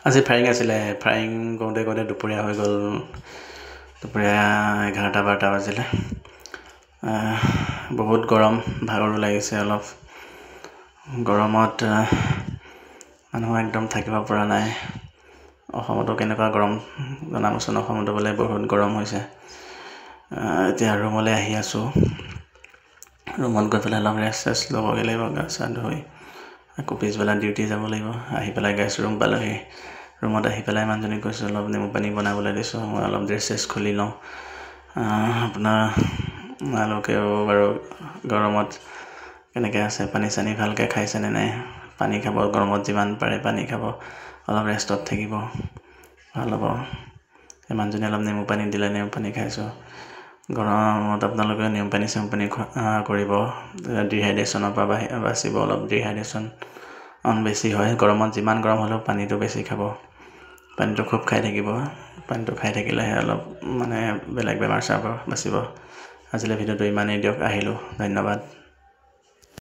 আজি ফ্ৰাইং আছিলে ফ্ৰাইং কৰোঁতে কৰোঁতে দুপৰীয়া হৈ গ'ল দুপৰীয়া 11-12 বাজিলে বহুত গৰম ভাগৰো লাগিছে অলপ গৰমত মানুহ একদম থাকিব পৰা নাই অসমতো কেনেকুৱা গৰম জনাবচোন অসমতো বোলে বহুত গৰম হৈছে এতিয়া ৰুমলৈ আহি আছোঁ ৰুমত গৈ পেলাই অলপ ৰেষ্ট ল'বগৈ লাগিব গা চা ধুই আকৌ পিছবেলা ডিউটি যাব লাগিব আহি পেলাই গেছ ৰুম পালোহি ৰুমত আহি পেলাই মানুহজনীক কৈছোঁ অলপ নেমু পানী বনাবলৈ দিছোঁ মই অলপ ড্ৰেছ খুলি লওঁ আপোনালোকেও বাৰু গৰমত কেনেকৈ আছে পানী চানী ভালকৈ খাইছেনে নাই পানী খাব গৰমত যিমান পাৰে পানী খাব অলপ ৰেষ্টত থাকিব ভাল হ'ব এই মানুহজনী অলপ নেমু পানী দিলে নেমু পানী খাইছোঁ গৰমত আপোনালোকে নেমু পানী কৰিব ডিহাইড্ৰেশ্যনৰ পৰা বাচিব অলপ ডিহাইড্ৰেশ্যন বেছি হয় গৰমত যিমান গৰম হ'লেও পানীটো বেছি খাব পানীটো খুব খাই থাকিব পানীটো খাই থাকিলেহে অলপ মানে বেলেগ বেমাৰ চেমাৰ বাচিব আজিলৈ ভিডিঅ'টো ইমানেই দিয়ক আহিলোঁ ধন্যবাদ